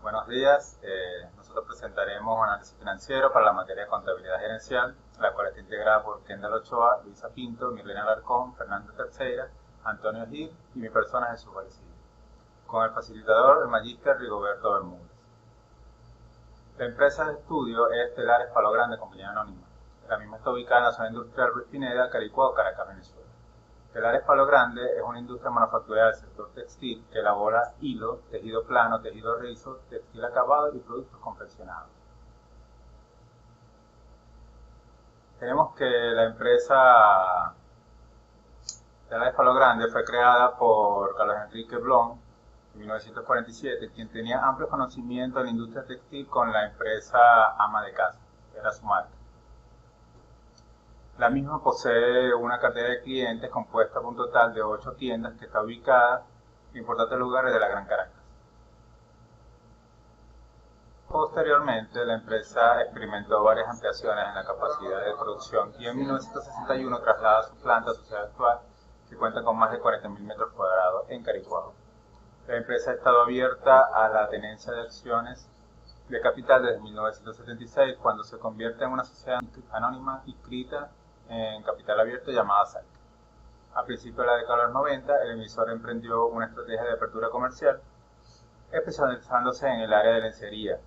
Buenos días, nosotros presentaremos un análisis financiero para la materia de contabilidad gerencial, la cual está integrada por Kendall Ochoa, Luisa Pinto, Mirlena Alarcón, Fernando Terceira, Antonio Gil y mi persona Jesús Vallecillo, con el facilitador, el magíster Rigoberto Bermúdez. La empresa de estudio es Telares Palo Grande, compañía anónima. La misma está ubicada en la zona industrial Ruiz Pineda, Caricuao, Caracas, Venezuela. Telares Palo Grande es una industria manufacturera del sector textil que elabora hilo, tejido plano, tejido rizo, textil acabado y productos confeccionados. Tenemos que la empresa Telares Palo Grande fue creada por Carlos Enrique Blom en 1947, quien tenía amplio conocimiento en la industria textil con la empresa ama de casa, era su marca. La misma posee una cartera de clientes compuesta por un total de 8 tiendas que está ubicada en importantes lugares de la Gran Caracas. Posteriormente, la empresa experimentó varias ampliaciones en la capacidad de producción y en 1961 traslada su planta a su sede actual, que cuenta con más de 40.000 metros cuadrados en Caricuao. La empresa ha estado abierta a la tenencia de acciones de capital desde 1976, cuando se convierte en una sociedad anónima inscrita en capital abierto llamada SAC. A principios de la década de los 90, el emisor emprendió una estrategia de apertura comercial, especializándose en el área de lencería,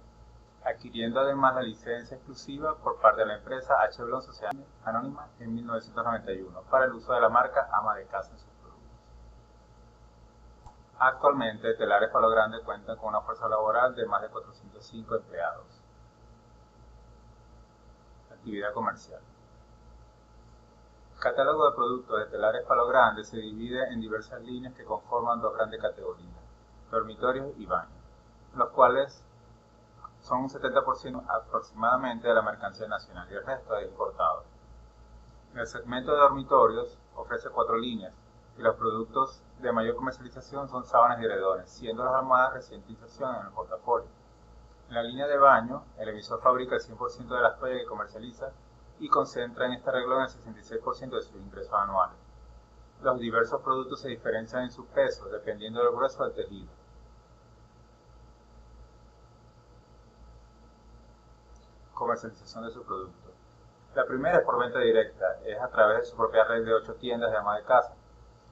adquiriendo además la licencia exclusiva por parte de la empresa H. Blom Sociedad Anónima en 1991 para el uso de la marca ama de casa en sus productos. Actualmente, Telares Palo Grande cuenta con una fuerza laboral de más de 405 empleados. Actividad comercial. El catálogo de productos de Telares Palo Grande se divide en diversas líneas que conforman dos grandes categorías, dormitorios y baños, los cuales son un 70% aproximadamente de la mercancía nacional y el resto es importado. En el segmento de dormitorios ofrece 4 líneas y los productos de mayor comercialización son sábanas y edredones, siendo las almohadas recientización en el portafolio. En la línea de baño, el emisor fabrica el 100% de las toallas que comercializa y concentra en este renglón el 66% de sus ingresos anuales. Los diversos productos se diferencian en su peso dependiendo del grueso del tejido. Comercialización de su producto. La primera es por venta directa, es a través de su propia red de 8 tiendas de ama de casa,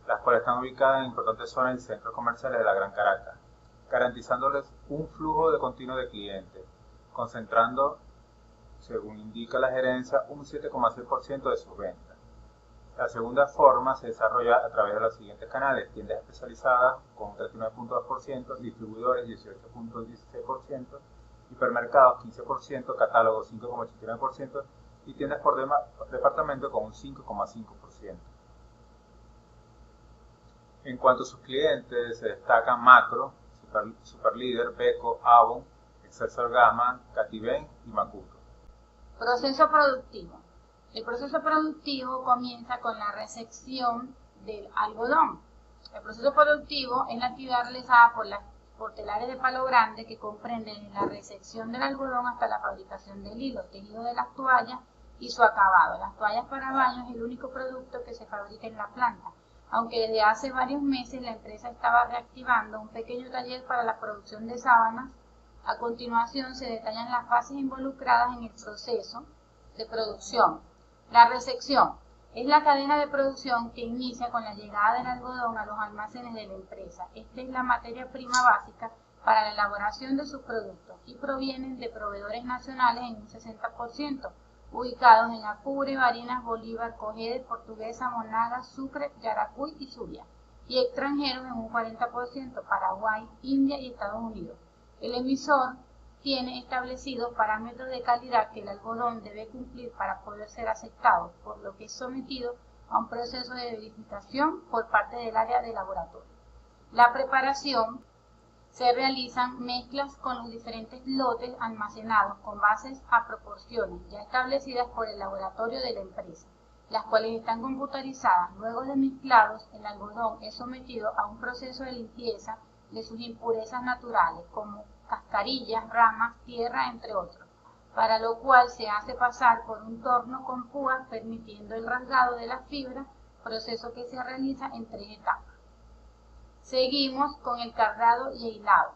las cuales están ubicadas en importantes zonas y centros comerciales de la Gran Caracas, garantizándoles un flujo de continuo de clientes, concentrando, según indica la gerencia, un 7,6% de sus ventas. La segunda forma se desarrolla a través de los siguientes canales: tiendas especializadas con un 39,2%, distribuidores 18,16%, hipermercados 15%, catálogos 5,89% y tiendas por departamento con un 5,5%. En cuanto a sus clientes, se destacan Macro, Superlíder, Beko, Avon, Excelsior Gama, Cativen y Macuto. Proceso productivo. El proceso productivo comienza con la recepción del algodón. El proceso productivo es la actividad realizada por Telares de Palo Grande, que comprenden la recepción del algodón hasta la fabricación del hilo, tejido de las toallas y su acabado. Las toallas para baño es el único producto que se fabrica en la planta, aunque desde hace varios meses la empresa estaba reactivando un pequeño taller para la producción de sábanas. A continuación se detallan las fases involucradas en el proceso de producción. La recepción es la cadena de producción que inicia con la llegada del algodón a los almacenes de la empresa. Esta es la materia prima básica para la elaboración de sus productos y provienen de proveedores nacionales en un 60%, ubicados en Apure, Barinas, Bolívar, Cogede, Portuguesa, Monagas, Sucre, Yaracuy y Zulia, y extranjeros en un 40%, Paraguay, India y Estados Unidos. El emisor tiene establecidos parámetros de calidad que el algodón debe cumplir para poder ser aceptado, por lo que es sometido a un proceso de verificación por parte del área de laboratorio. La preparación se realizan mezclas con los diferentes lotes almacenados con bases a proporciones ya establecidas por el laboratorio de la empresa, las cuales están computarizadas. Luego de mezclados, el algodón es sometido a un proceso de limpieza de sus impurezas naturales, como cascarillas, ramas, tierra, entre otros, para lo cual se hace pasar por un torno con púas permitiendo el rasgado de las fibras, proceso que se realiza en 3 etapas. Seguimos con el cardado y hilado.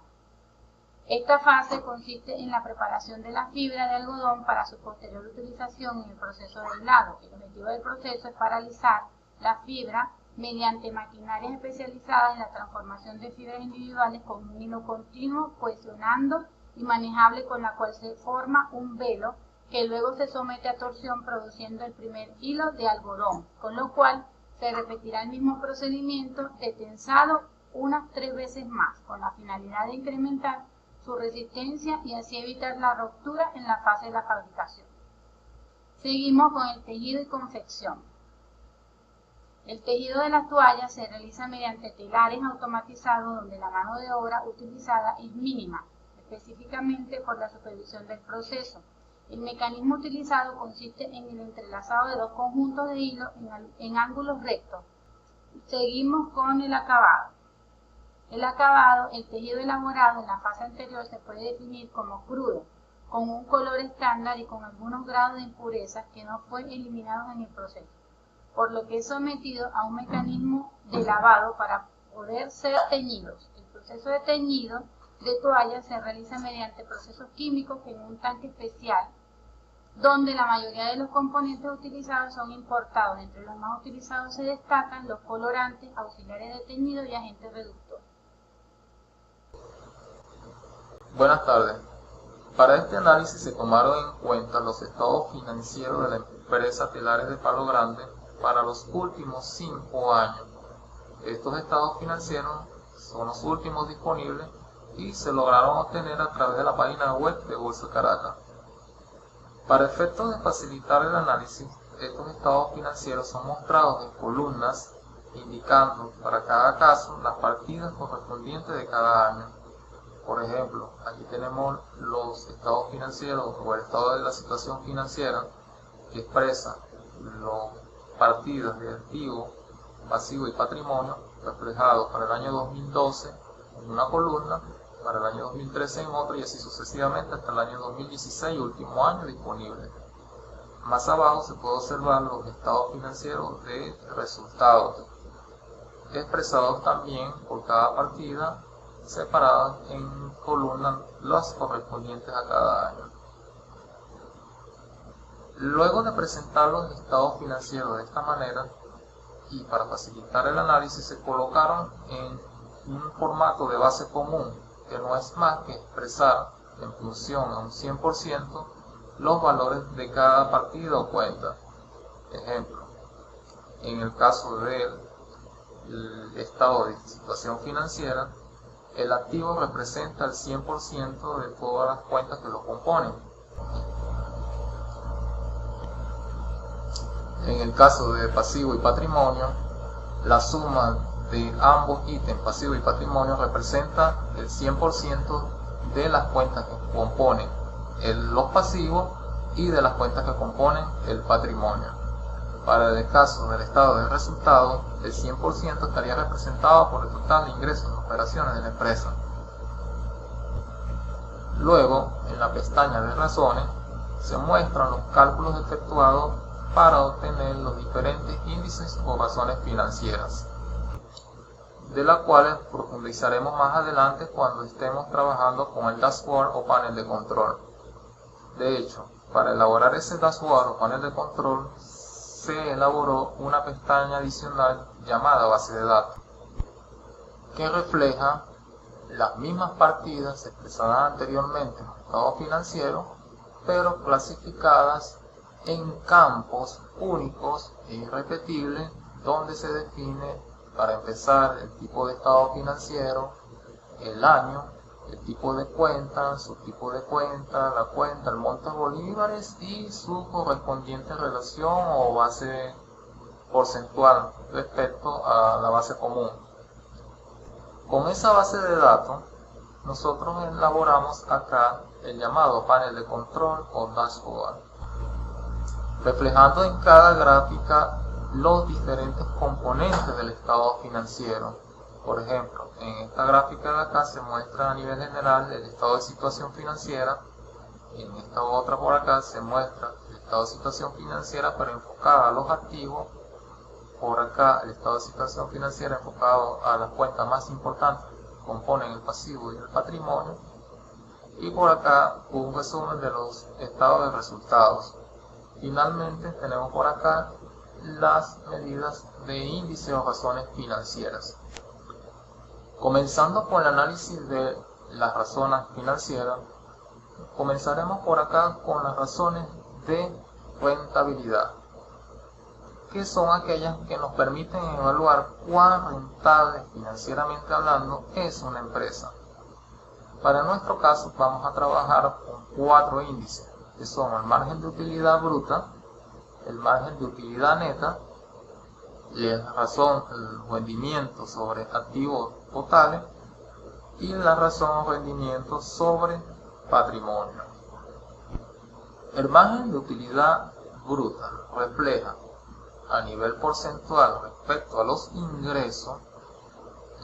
Esta fase consiste en la preparación de la fibra de algodón para su posterior utilización en el proceso de hilado. El objetivo del proceso es paralizar la fibra mediante maquinarias especializadas en la transformación de fibras individuales con un hilo continuo, cohesionando y manejable, con la cual se forma un velo que luego se somete a torsión produciendo el primer hilo de algodón, con lo cual se repetirá el mismo procedimiento de tensado unas 3 veces más, con la finalidad de incrementar su resistencia y así evitar la ruptura en la fase de la fabricación. Seguimos con el tejido y confección. El tejido de las toallas se realiza mediante telares automatizados donde la mano de obra utilizada es mínima, específicamente por la supervisión del proceso. El mecanismo utilizado consiste en el entrelazado de 2 conjuntos de hilo en ángulos rectos. Seguimos con el acabado. El acabado, el tejido elaborado en la fase anterior, se puede definir como crudo, con un color estándar y con algunos grados de impurezas que no fue eliminados en el proceso, por lo que es sometido a un mecanismo de lavado para poder ser teñidos. El proceso de teñido de toallas se realiza mediante procesos químicos en un tanque especial, donde la mayoría de los componentes utilizados son importados. Entre los más utilizados se destacan los colorantes, auxiliares de teñido y agentes reductores. Buenas tardes. Para este análisis se tomaron en cuenta los estados financieros de la empresa Telares de Palo Grande para los últimos 5 años. Estos estados financieros son los últimos disponibles y se lograron obtener a través de la página web de Bolsa Caracas. Para efectos de facilitar el análisis, estos estados financieros son mostrados en columnas indicando para cada caso las partidas correspondientes de cada año. Por ejemplo, aquí tenemos los estados financieros o el estado de la situación financiera que expresa las partidas de activo, pasivo y patrimonio reflejados para el año 2012 en una columna, para el año 2013 en otra y así sucesivamente hasta el año 2016, último año disponible. Más abajo se puede observar los estados financieros de resultados, expresados también por cada partida, separadas en columnas las correspondientes a cada año. Luego de presentar los estados financieros de esta manera, y para facilitar el análisis, se colocaron en un formato de base común, que no es más que expresar en función a un 100% los valores de cada partida o cuenta. Ejemplo, en el caso del estado de situación financiera, el activo representa el 100% de todas las cuentas que lo componen. En el caso de pasivo y patrimonio, la suma de ambos ítems, pasivo y patrimonio, representa el 100% de las cuentas que componen los pasivos y de las cuentas que componen el patrimonio. Para el caso del estado de resultados, el 100% estaría representado por el total de ingresos y operaciones de la empresa. Luego, en la pestaña de razones, se muestran los cálculos efectuados para obtener los diferentes índices o razones financieras, de las cuales profundizaremos más adelante cuando estemos trabajando con el dashboard o panel de control. De hecho, para elaborar ese dashboard o panel de control, se elaboró una pestaña adicional llamada base de datos, que refleja las mismas partidas expresadas anteriormente en el estado financiero, pero clasificadas en campos únicos e irrepetibles, donde se define, para empezar, el tipo de estado financiero, el año, el tipo de cuenta, su tipo de cuenta, la cuenta, el monto de bolívares y su correspondiente relación o base porcentual respecto a la base común. Con esa base de datos, nosotros elaboramos acá el llamado panel de control o dashboard, reflejando en cada gráfica los diferentes componentes del estado financiero. Por ejemplo, en esta gráfica de acá se muestra a nivel general el estado de situación financiera, y en esta otra por acá se muestra el estado de situación financiera pero enfocada a los activos. Por acá el estado de situación financiera enfocado a las cuentas más importantes que componen el pasivo y el patrimonio, y por acá un resumen de los estados de resultados. Finalmente tenemos por acá las medidas de índice o razones financieras. Comenzando con el análisis de las razones financieras, comenzaremos por acá con las razones de rentabilidad, que son aquellas que nos permiten evaluar cuán rentable financieramente hablando es una empresa. Para nuestro caso vamos a trabajar con 4 índices, que son el margen de utilidad bruta, el margen de utilidad neta, la razón el rendimiento sobre activos totales y la razón rendimiento sobre patrimonio. El margen de utilidad bruta refleja a nivel porcentual respecto a los ingresos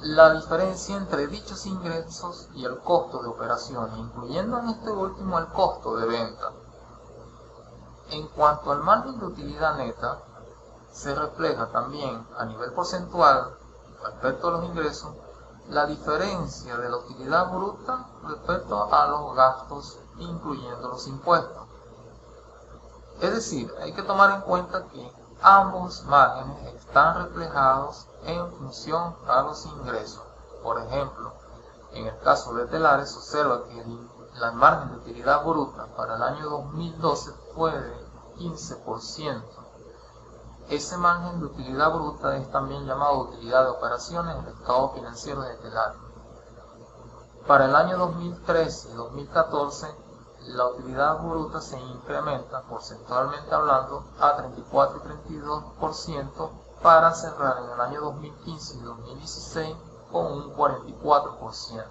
la diferencia entre dichos ingresos y el costo de operaciones, incluyendo en este último el costo de venta. En cuanto al margen de utilidad neta, se refleja también a nivel porcentual respecto a los ingresos la diferencia de la utilidad bruta respecto a los gastos, incluyendo los impuestos. Es decir, hay que tomar en cuenta que ambos márgenes están reflejados en función a los ingresos. Por ejemplo, en el caso de telares se observa que el margen de utilidad bruta para el año 2012 fue de 15%. Ese margen de utilidad bruta es también llamado utilidad de operaciones en el estado financiero de telares. Para el año 2013 y 2014, la utilidad bruta se incrementa porcentualmente hablando a 34 y 32% para cerrar en el año 2015 y 2016 con un 44%.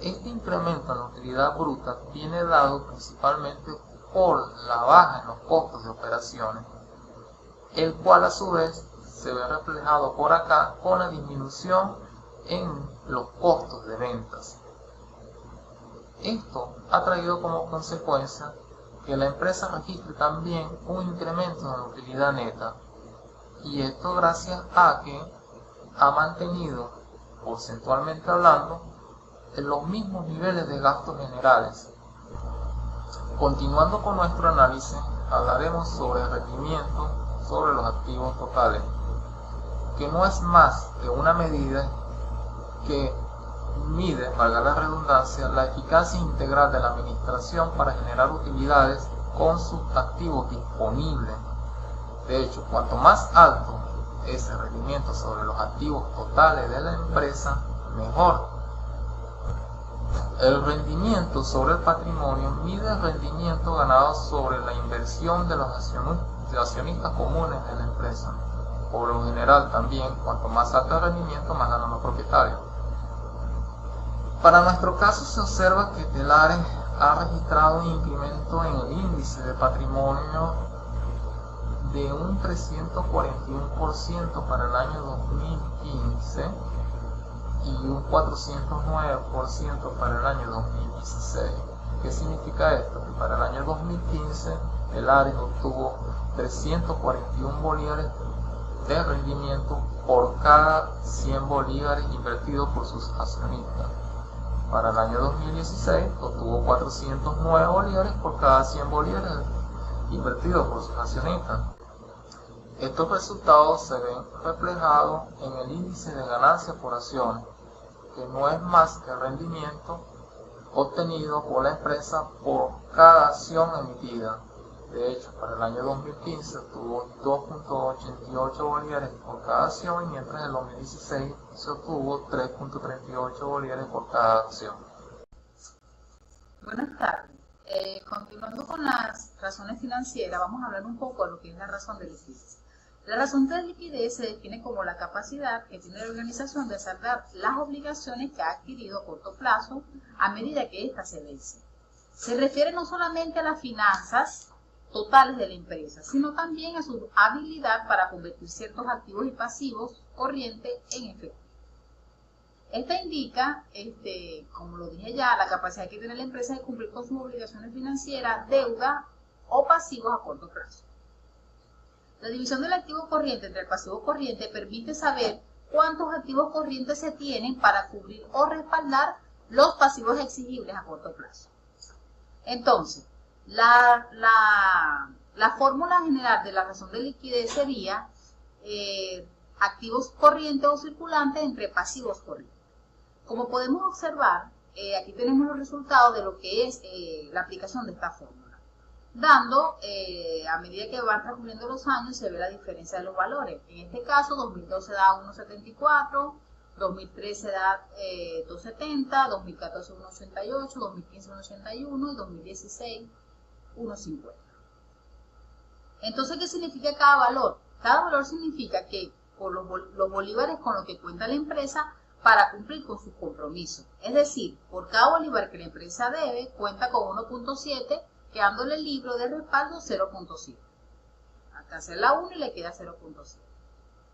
Este incremento en la utilidad bruta viene dado principalmente por la baja en los costos de operaciones, el cual a su vez se ve reflejado por acá con la disminución en los costos de ventas. Esto ha traído como consecuencia que la empresa registre también un incremento en la utilidad neta, y esto gracias a que ha mantenido, porcentualmente hablando, en los mismos niveles de gastos generales. Continuando con nuestro análisis, hablaremos sobre el rendimiento sobre los activos totales, que no es más que una medida que mide, valga la redundancia, la eficacia integral de la administración para generar utilidades con sus activos disponibles. De hecho, cuanto más alto es el rendimiento sobre los activos totales de la empresa, mejor. El rendimiento sobre el patrimonio mide el rendimiento ganado sobre la inversión de los accionistas comunes de la empresa. Por lo general también, cuanto más alto el rendimiento, más ganan los propietarios. Para nuestro caso se observa que Telares ha registrado un incremento en el índice de patrimonio de un 341% para el año 2015 y un 409% para el año 2016. ¿Qué significa esto? Que para el año 2015 Telares obtuvo 341 bolívares de rendimiento por cada 100 bolívares invertidos por sus accionistas. Para el año 2016 obtuvo 409 bolívares por cada 100 bolívares invertidos por sus accionistas. Estos resultados se ven reflejados en el índice de ganancias por acciones, que no es más que el rendimiento obtenido por la empresa por cada acción emitida. De hecho, para el año 2015 obtuvo 2.88 bolívares por cada acción, mientras en el 2016 se obtuvo 3.38 bolívares por cada acción. Buenas tardes. Continuando con las razones financieras, vamos a hablar un poco de lo que es la razón de liquidez. La razón de liquidez se define como la capacidad que tiene la organización de saldar las obligaciones que ha adquirido a corto plazo a medida que ésta se vence. Se refiere no solamente a las finanzas totales de la empresa, sino también a su habilidad para convertir ciertos activos y pasivos corrientes en efectivo. Esta indica, como lo dije ya, la capacidad que tiene la empresa de cumplir con sus obligaciones financieras, deuda o pasivos a corto plazo. La división del activo corriente entre el pasivo corriente permite saber cuántos activos corrientes se tienen para cubrir o respaldar los pasivos exigibles a corto plazo. Entonces, la fórmula general de la razón de liquidez sería activos corrientes o circulantes entre pasivos corrientes. Como podemos observar, aquí tenemos los resultados de lo que es la aplicación de esta fórmula, dando, a medida que van transcurriendo los años, se ve la diferencia de los valores. En este caso, 2012 da 1,74, 2013 da 2,70, 2014 1,88, 2015 1,81 y 2016 1,50. Entonces, ¿qué significa cada valor? Cada valor significa que por los bolívares con los que cuenta la empresa para cumplir con sus compromisos. Es decir, por cada bolívar que la empresa debe, cuenta con 1,7, quedándole el libro de respaldo 0,7. Acá hace la 1 y le queda 0,7.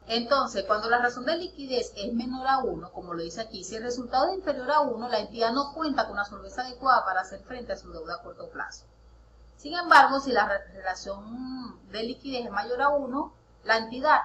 Entonces, cuando la razón de liquidez es menor a 1, como lo dice aquí, si el resultado es inferior a 1, la entidad no cuenta con una solvencia adecuada para hacer frente a su deuda a corto plazo. Sin embargo, si la relación de liquidez es mayor a 1, la entidad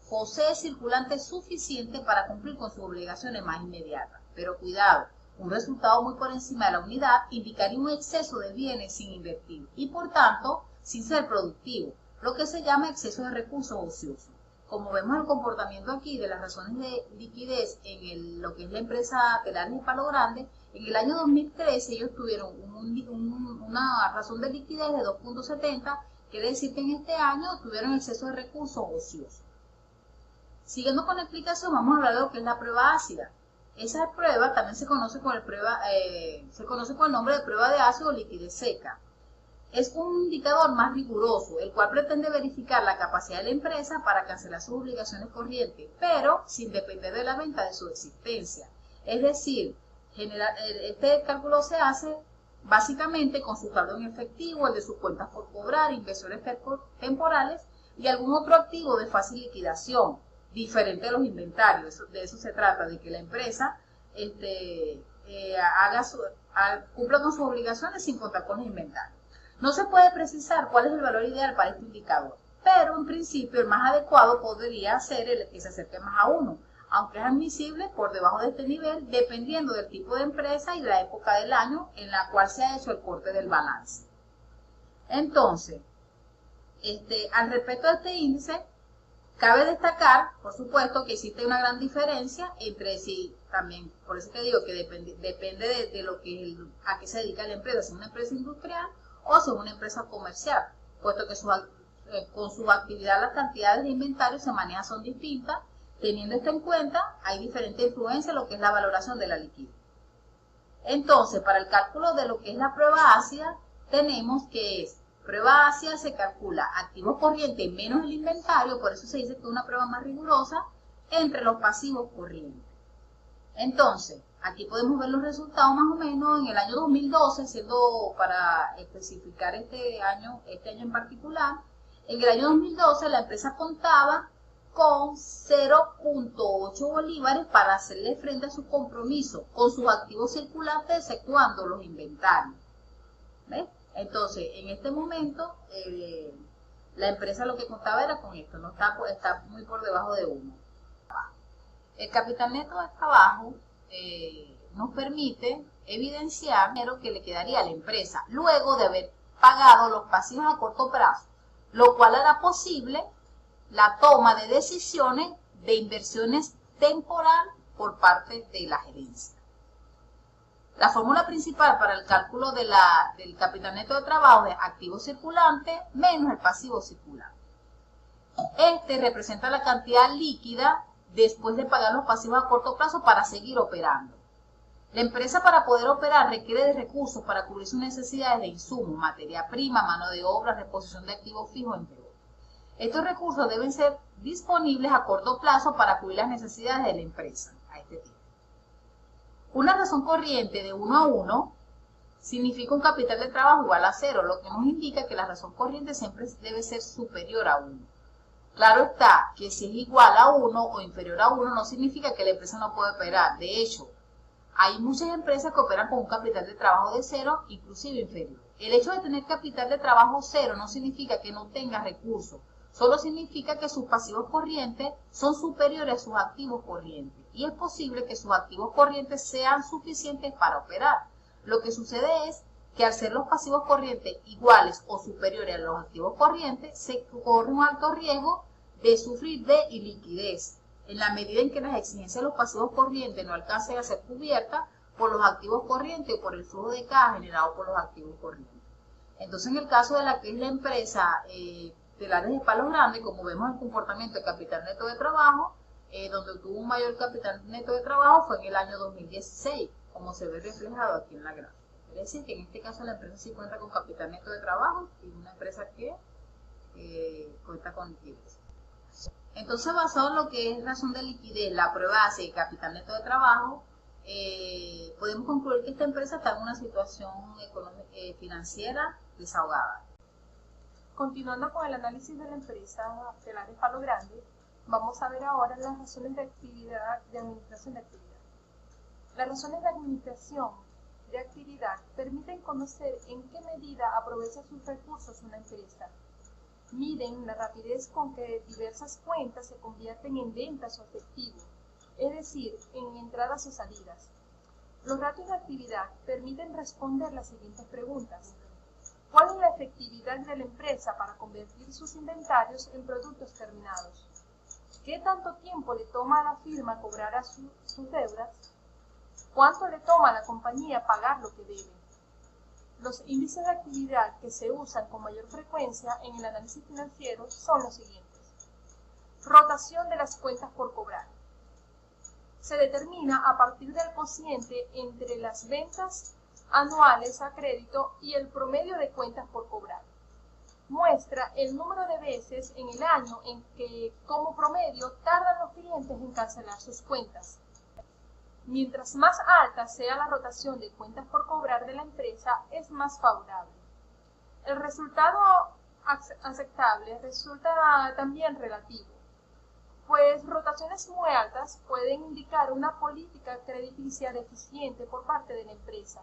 posee circulante suficiente para cumplir con sus obligaciones más inmediatas. Pero cuidado, un resultado muy por encima de la unidad indicaría un exceso de bienes sin invertir y por tanto sin ser productivo, lo que se llama exceso de recursos ociosos. Como vemos el comportamiento aquí de las razones de liquidez en lo que es la empresa Telares y Palo Grande, en el año 2013 ellos tuvieron una razón de liquidez de 2,70, quiere decir que en este año tuvieron exceso de recursos ociosos. Siguiendo con la explicación, vamos a hablar de lo que es la prueba ácida. Esa prueba también se conoce con el nombre de prueba de ácido o liquidez seca. Es un indicador más riguroso, el cual pretende verificar la capacidad de la empresa para cancelar sus obligaciones corrientes, pero sin depender de la venta de su existencia. Es decir, este cálculo se hace básicamente con su saldo en efectivo, el de sus cuentas por cobrar, inversiones temporales y algún otro activo de fácil liquidación, diferente de los inventarios. De eso se trata, de que la empresa cumpla con sus obligaciones sin contar con los inventarios. No se puede precisar cuál es el valor ideal para este indicador, pero en principio el más adecuado podría ser el que se acerque más a 1, aunque es admisible por debajo de este nivel, dependiendo del tipo de empresa y de la época del año en la cual se ha hecho el corte del balance. Entonces, al respecto de este índice, cabe destacar, por supuesto, que existe una gran diferencia entre sí, también, por eso te digo que depende de lo que a qué se dedica la empresa, si es una empresa industrial o si es una empresa comercial, puesto que con su actividad las cantidades de inventario se manejan son distintas. Teniendo esto en cuenta, hay diferente influencia en lo que es la valoración de la liquidez. Entonces, para el cálculo de lo que es la prueba ácida, tenemos que prueba ácida se calcula activos corrientes menos el inventario, por eso se dice que es una prueba más rigurosa, entre los pasivos corrientes. Entonces, aquí podemos ver los resultados más o menos en el año 2012, siendo para especificar este año en particular. En el año 2012 la empresa contaba con 0,8 bolívares para hacerle frente a su compromiso con sus activos circulantes, exceptuando los inventarios. ¿Ves? Entonces, en este momento, la empresa lo que contaba era con esto, no está muy por debajo de 1. El capital neto de trabajo nos permite evidenciar el dinero que le quedaría a la empresa luego de haber pagado los pasivos a corto plazo, lo cual hará posible la toma de decisiones de inversiones temporal por parte de la gerencia. La fórmula principal para el cálculo del capital neto de trabajo es activo circulante menos el pasivo circulante. Este representa la cantidad líquida después de pagar los pasivos a corto plazo para seguir operando. La empresa, para poder operar, requiere de recursos para cubrir sus necesidades de insumos, materia prima, mano de obra, reposición de activos fijos, entre otros. Estos recursos deben ser disponibles a corto plazo para cubrir las necesidades de la empresa a este tiempo. Una razón corriente de 1 a 1 significa un capital de trabajo igual a 0, lo que nos indica que la razón corriente siempre debe ser superior a 1. Claro está que si es igual a 1 o inferior a 1 no significa que la empresa no puede operar. De hecho, hay muchas empresas que operan con un capital de trabajo de 0, inclusive inferior. El hecho de tener capital de trabajo 0 no significa que no tenga recursos, solo significa que sus pasivos corrientes son superiores a sus activos corrientes y es posible que sus activos corrientes sean suficientes para operar. Lo que sucede es que al ser los pasivos corrientes iguales o superiores a los activos corrientes, se corre un alto riesgo de sufrir de iliquidez, en la medida en que las exigencias de los pasivos corrientes no alcancen a ser cubiertas por los activos corrientes o por el flujo de caja generado por los activos corrientes. Entonces, en el caso de la que es la empresa Telares de Palos Grandes, como vemos el comportamiento de capital neto de trabajo, donde tuvo un mayor capital neto de trabajo fue en el año 2016, como se ve reflejado aquí en la gráfica. Es decir, que en este caso la empresa sí cuenta con capital neto de trabajo y una empresa que cuenta con liquidez. Entonces, basado en lo que es razón de liquidez, la prueba base de capital neto de trabajo, podemos concluir que esta empresa está en una situación financiera desahogada. Continuando con el análisis de la empresa Telares Palos Grandes, vamos a ver ahora las razones de actividad, de administración de actividad. Las razones de administración de actividad permiten conocer en qué medida aprovecha sus recursos una empresa. Miden la rapidez con que diversas cuentas se convierten en ventas o efectivo, es decir, en entradas o salidas. Los ratios de actividad permiten responder las siguientes preguntas. ¿Cuál es la efectividad de la empresa para convertir sus inventarios en productos terminados? ¿Qué tanto tiempo le toma a la firma cobrar a sus deudas? ¿Cuánto le toma a la compañía pagar lo que debe? Los índices de actividad que se usan con mayor frecuencia en el análisis financiero son los siguientes. Rotación de las cuentas por cobrar. Se determina a partir del cociente entre las ventas anuales a crédito y el promedio de cuentas por cobrar. Muestra el número de veces en el año en que, como promedio, tardan los clientes en cancelar sus cuentas. Mientras más alta sea la rotación de cuentas por cobrar de la empresa, es más favorable. El resultado aceptable resulta también relativo, pues rotaciones muy altas pueden indicar una política crediticia deficiente por parte de la empresa.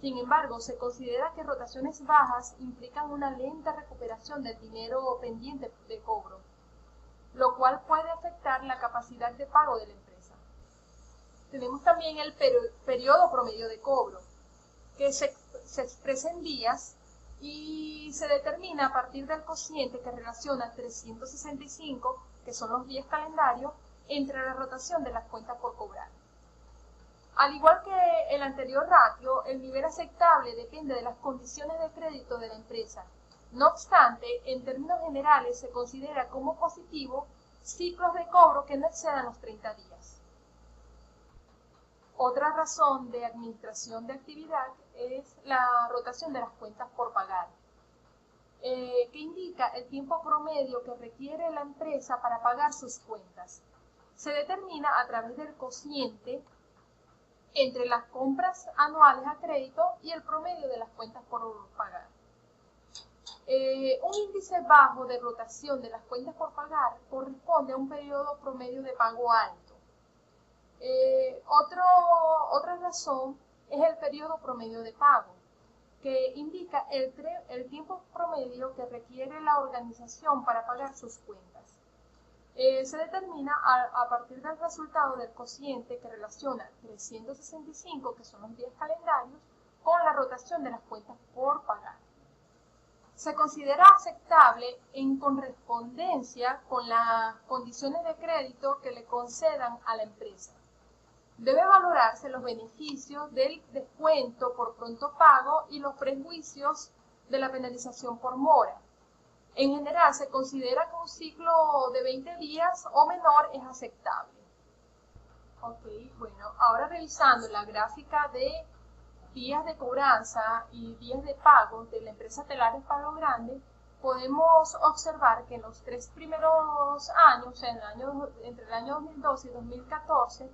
Sin embargo, se considera que rotaciones bajas implican una lenta recuperación del dinero pendiente de cobro, lo cual puede afectar la capacidad de pago de la empresa. Tenemos también el periodo promedio de cobro, que se expresa en días y se determina a partir del cociente que relaciona 365, que son los días calendarios, entre la rotación de las cuentas por cobrar. Al igual que el anterior ratio, el nivel aceptable depende de las condiciones de crédito de la empresa. No obstante, en términos generales se considera como positivo ciclos de cobro que no excedan los 30 días. Otra razón de administración de actividad es la rotación de las cuentas por pagar, que indica el tiempo promedio que requiere la empresa para pagar sus cuentas. Se determina a través del cociente entre las compras anuales a crédito y el promedio de las cuentas por pagar. Un índice bajo de rotación de las cuentas por pagar corresponde a un periodo promedio de pago alto. Otra razón es el periodo promedio de pago, que indica el tiempo promedio que requiere la organización para pagar sus cuentas. Se determina a partir del resultado del cociente que relaciona 365, que son los días calendarios, con la rotación de las cuentas por pagar. Se considera aceptable en correspondencia con las condiciones de crédito que le concedan a la empresa. Debe valorarse los beneficios del descuento por pronto pago y los prejuicios de la penalización por mora. En general, se considera que un ciclo de 20 días o menor es aceptable. Bueno, ahora revisando la gráfica de días de cobranza y días de pago de la empresa Telares Palos Grandes, podemos observar que en los 3 primeros años, entre el año 2012 y 2014,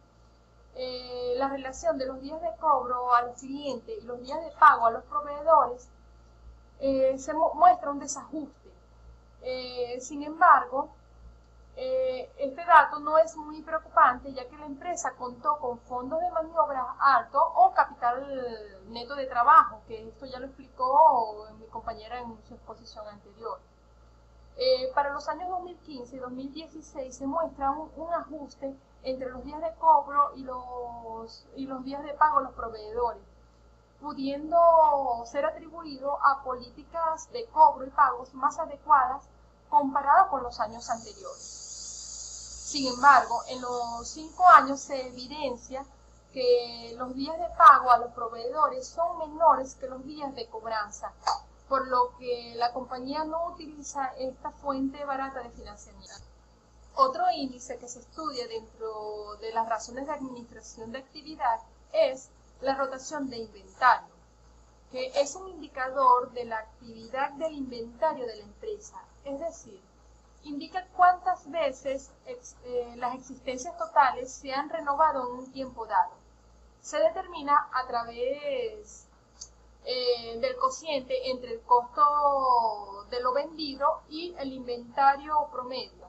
la relación de los días de cobro a los clientes y los días de pago a los proveedores se muestra un desajuste. Sin embargo, este dato no es muy preocupante, ya que la empresa contó con fondos de maniobra altos o capital neto de trabajo, que esto ya lo explicó mi compañera en su exposición anterior. Para los años 2015 y 2016 se muestra un ajuste entre los días de cobro y los días de pago a los proveedores, pudiendo ser atribuido a políticas de cobro y pagos más adecuadas comparadas con los años anteriores. Sin embargo, en los 5 años se evidencia que los días de pago a los proveedores son menores que los días de cobranza, por lo que la compañía no utiliza esta fuente barata de financiamiento. Otro índice que se estudia dentro de las razones de administración de actividad es la rotación de inventario, que es un indicador de la actividad del inventario de la empresa, es decir, indica cuántas veces las existencias totales se han renovado en un tiempo dado. Se determina a través del cociente entre el costo de lo vendido y el inventario promedio.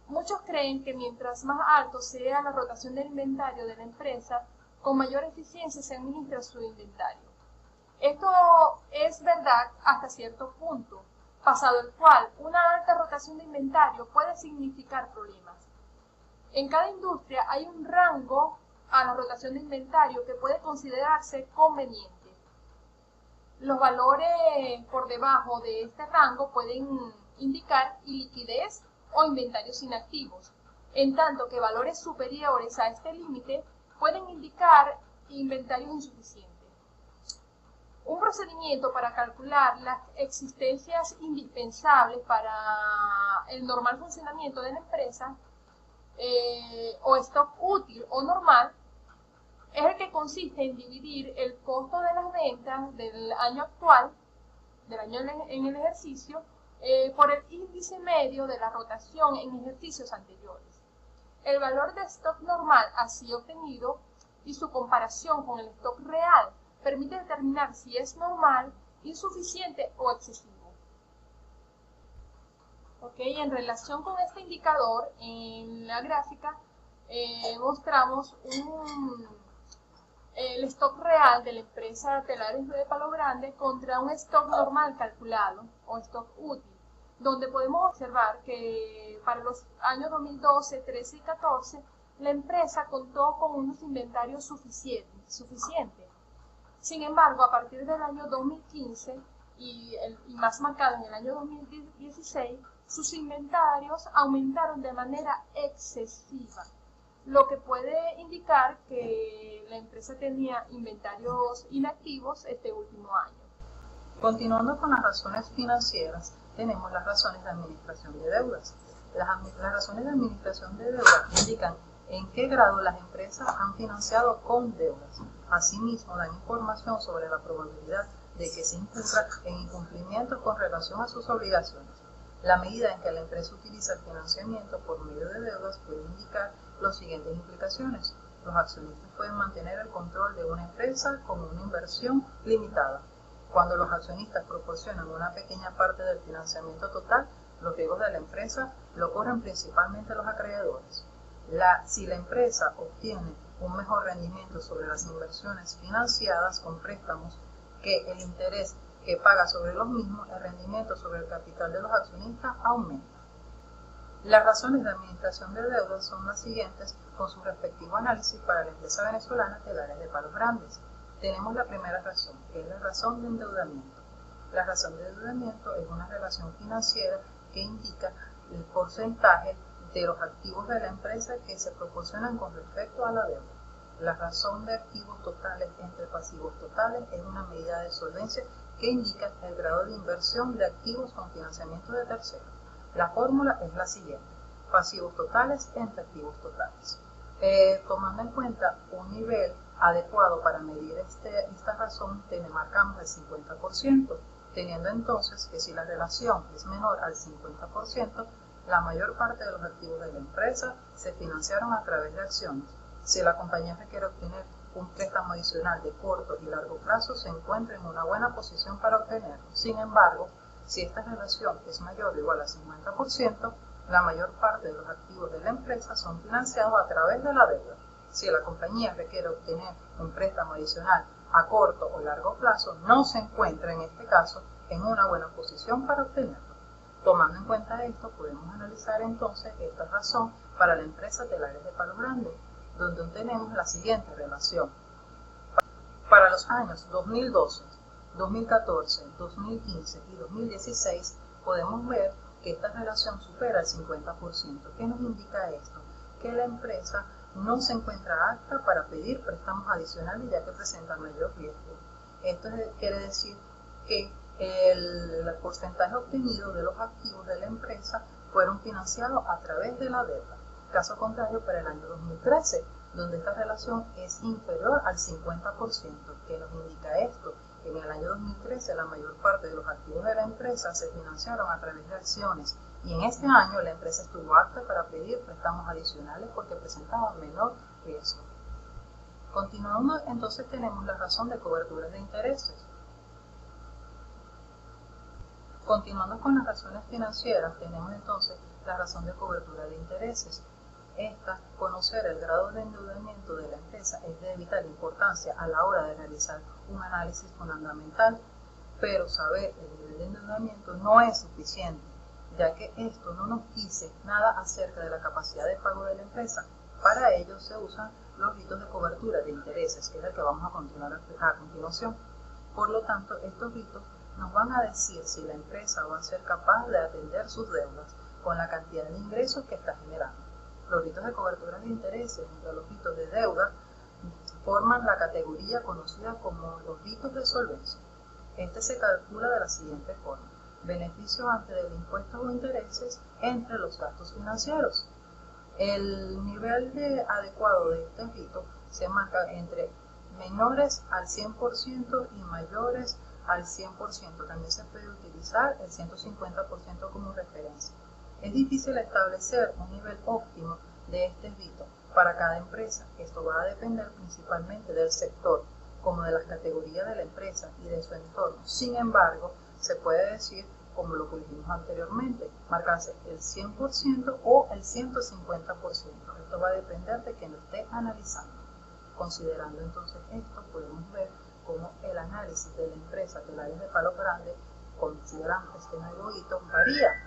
Muchos creen que mientras más alto sea la rotación del inventario de la empresa, con mayor eficiencia se administra su inventario. Esto es verdad hasta cierto punto, pasado el cual una alta rotación de inventario puede significar problemas. En cada industria hay un rango a la rotación de inventario que puede considerarse conveniente. Los valores por debajo de este rango pueden indicar iliquidez o inventarios inactivos, en tanto que valores superiores a este límite pueden indicar inventarios insuficientes. Un procedimiento para calcular las existencias indispensables para el normal funcionamiento de la empresa o stock útil o normal es el que consiste en dividir el costo de las ventas del año actual, del año en el ejercicio, por el índice medio de la rotación en ejercicios anteriores. El valor de stock normal así obtenido y su comparación con el stock real permite determinar si es normal, insuficiente o excesivo. En relación con este indicador, en la gráfica mostramos el stock real de la empresa Telares de Palo Grande contra un stock normal calculado o stock útil, donde podemos observar que para los años 2012, 13 y 14 la empresa contó con unos inventarios suficientes. Sin embargo, a partir del año 2015 y más marcado en el año 2016, sus inventarios aumentaron de manera excesiva, lo que puede indicar que la empresa tenía inventarios inactivos este último año. Continuando con las razones financieras, tenemos las razones de administración de deudas. Las razones de administración de deudas indican en qué grado las empresas han financiado con deudas. Asimismo, dan información sobre la probabilidad de que se incurra en incumplimientos con relación a sus obligaciones. La medida en que la empresa utiliza el financiamiento por medio de deudas puede indicar las siguientes implicaciones. Los accionistas pueden mantener el control de una empresa con una inversión limitada. Cuando los accionistas proporcionan una pequeña parte del financiamiento total, los riesgos de la empresa lo corren principalmente los acreedores. Si la empresa obtiene un mejor rendimiento sobre las inversiones financiadas con préstamos que el interés que paga sobre los mismos, el rendimiento sobre el capital de los accionistas aumenta. Las razones de administración de deudas son las siguientes con su respectivo análisis para la empresa venezolana Telares de Palos Grandes. Tenemos la primera razón, que es la razón de endeudamiento. La razón de endeudamiento es una relación financiera que indica el porcentaje de los activos de la empresa que se proporcionan con respecto a la deuda. La razón de activos totales entre pasivos totales es una medida de solvencia que indica el grado de inversión de activos con financiamiento de terceros. La fórmula es la siguiente: pasivos totales entre activos totales. Tomando en cuenta un nivel adecuado para medir esta razón, marcamos el 50%, teniendo entonces que si la relación es menor al 50%, la mayor parte de los activos de la empresa se financiaron a través de acciones. Si la compañía requiere obtener un préstamo adicional de corto y largo plazo, se encuentra en una buena posición para obtenerlo. Sin embargo, si esta relación es mayor o igual al 50%, la mayor parte de los activos de la empresa son financiados a través de la deuda. Si la compañía requiere obtener un préstamo adicional a corto o largo plazo, no se encuentra en este caso en una buena posición para obtenerlo. Tomando en cuenta esto, podemos analizar entonces esta razón para la empresa Telares de Palo Grande, donde obtenemos la siguiente relación. Para los años 2012, 2014, 2015 y 2016, podemos ver que esta relación supera el 50%. ¿Qué nos indica esto? Que la empresa no se encuentra apta para pedir préstamos adicionales ya que presenta mayor riesgo. Esto quiere decir que el porcentaje obtenido de los activos de la empresa fueron financiados a través de la deuda. Caso contrario para el año 2013, donde esta relación es inferior al 50%. ¿Qué nos indica esto? En el año 2013 la mayor parte de los activos de la empresa se financiaron a través de acciones y en este año la empresa estuvo apta para pedir préstamos adicionales porque presentaban menor riesgo. Continuando, entonces tenemos la razón de cobertura de intereses. Continuando con las razones financieras, tenemos entonces la razón de cobertura de intereses. Esta, conocer el grado de endeudamiento de la empresa es de vital importancia a la hora de realizar un análisis fundamental, pero saber el nivel de endeudamiento no es suficiente, ya que esto no nos dice nada acerca de la capacidad de pago de la empresa. Para ello se usan los ritos de cobertura de intereses, que es el que vamos a continuar a continuación. Por lo tanto, estos ritos nos van a decir si la empresa va a ser capaz de atender sus deudas con la cantidad de ingresos que está generando. Los ritos de cobertura de intereses entre los ritos de deuda forman la categoría conocida como los ritos de solvencia. Este se calcula de la siguiente forma: beneficio antes del impuesto o intereses entre los gastos financieros. El nivel adecuado de este rito se marca entre menores al 100% y mayores al 100%. También se puede utilizar el 150% como referencia. Es difícil establecer un nivel óptimo de este rito para cada empresa. Esto va a depender principalmente del sector, como de las categorías de la empresa y de su entorno. Sin embargo, se puede decir, como lo que dijimos anteriormente, marcarse el 100% o el 150%. Esto va a depender de quien lo esté analizando. Considerando entonces esto, podemos ver cómo el análisis de la empresa Telares de Palo Grande, considerando este nuevo hito, varía.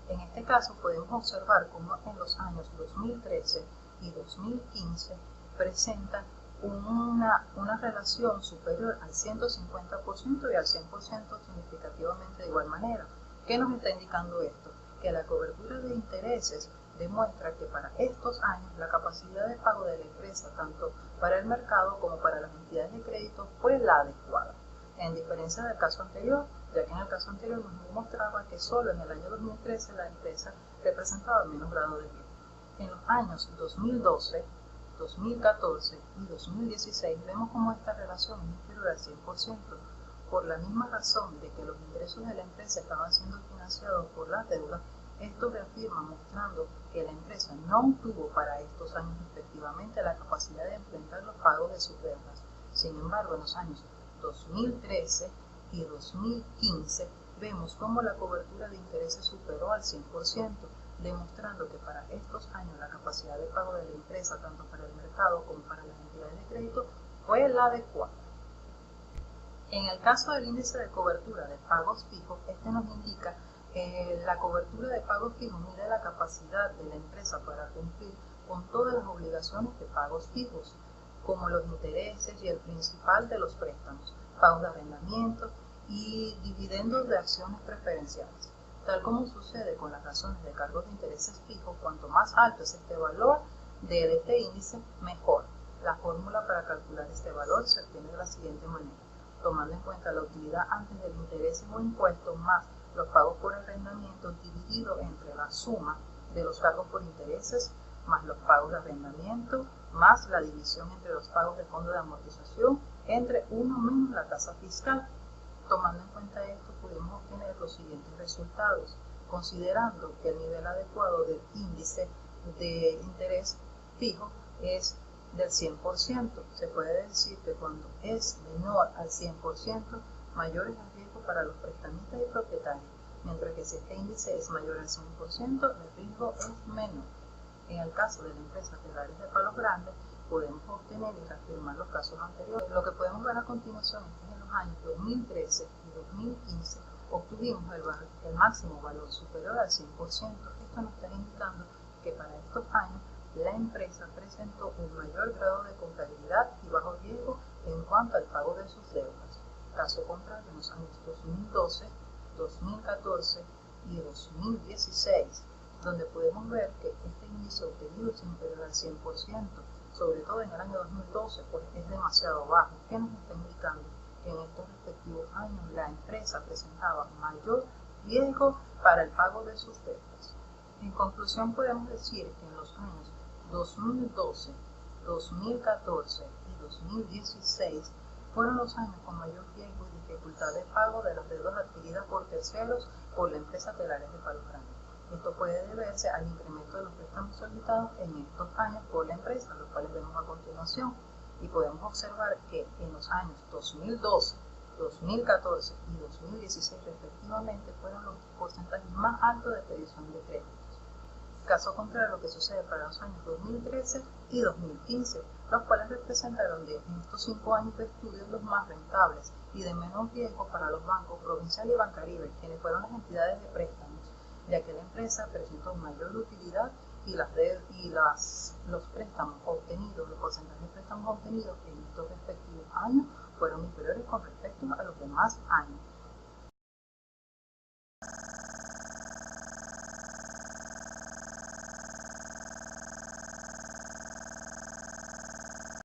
En este caso podemos observar cómo en los años 2013 y 2015 presentan una relación superior al 150% y al 100% significativamente de igual manera. ¿Qué nos está indicando esto? Que la cobertura de intereses demuestra que para estos años la capacidad de pago de la empresa, tanto para el mercado como para las entidades de crédito, fue la adecuada, en diferencia del caso anterior, ya que en el caso anterior nos demostraba que solo en el año 2013 la empresa representaba menos grado de riesgo. En los años 2012, 2014 y 2016 vemos cómo esta relación es inferior al 100%, por la misma razón de que los ingresos de la empresa estaban siendo financiados por las deudas. Esto reafirma mostrando que la empresa no tuvo para estos años efectivamente la capacidad de enfrentar los pagos de sus deudas. Sin embargo, en los años 2013 y 2015 vemos cómo la cobertura de intereses superó al 100%, demostrando que para estos años la capacidad de pago de la empresa, tanto para el mercado como para las entidades de crédito, fue la adecuada. En el caso del índice de cobertura de pagos fijos, este nos indica la cobertura de pagos fijos mide la capacidad de la empresa para cumplir con todas las obligaciones de pagos fijos, como los intereses y el principal de los préstamos, pagos de arrendamiento y dividendos de acciones preferenciales. Tal como sucede con las razones de cargos de intereses fijos, cuanto más alto es este valor de este índice, mejor. La fórmula para calcular este valor se obtiene de la siguiente manera: tomando en cuenta la utilidad antes del interés o impuesto más los pagos por arrendamiento dividido entre la suma de los cargos por intereses más los pagos de arrendamiento más la división entre los pagos de fondo de amortización entre 1 menos la tasa fiscal. Tomando en cuenta esto, pudimos obtener los siguientes resultados, considerando que el nivel adecuado del índice de interés fijo es del 100%. Se puede decir que cuando es menor al 100%, mayor es el riesgo para los prestamistas y propietarios, mientras que si este índice es mayor al 100%, el riesgo es menor. En el caso de la empresa Telares de Palo Grande, podemos obtener y reafirmar los casos anteriores. Lo que podemos ver a continuación es que en los años 2013 y 2015 obtuvimos el máximo valor superior al 100%. Esto nos está indicando que para estos años la empresa presentó un mayor grado de contabilidad y bajo riesgo en cuanto al pago de sus deudas. Caso contrario, en los años 2012, 2014 y 2016, donde podemos ver que este índice obtenido es inferior al 100%, sobre todo en el año 2012, pues es demasiado bajo. ¿Qué nos está indicando? Que en estos respectivos años la empresa presentaba mayor riesgo para el pago de sus deudas. En conclusión, podemos decir que en los años 2012, 2014 y 2016 fueron los años con mayor riesgo y dificultad de pago de las deudas adquiridas por terceros por la empresa Telares de Palo Grande. Esto puede deberse al incremento de los préstamos solicitados en estos años por la empresa, los cuales vemos a continuación, y podemos observar que en los años 2012, 2014 y 2016 respectivamente fueron los porcentajes más altos de petición de créditos. Caso contrario a lo que sucede para los años 2013 y 2015, los cuales representaron en estos 5 años de estudio los más rentables y de menor riesgo para los bancos Provincial y Bancaribe, quienes fueron las entidades de préstamos, ya que la empresa presentó mayor utilidad y los préstamos obtenidos, los porcentajes de préstamos obtenidos en estos respectivos años fueron inferiores con respecto a los demás años.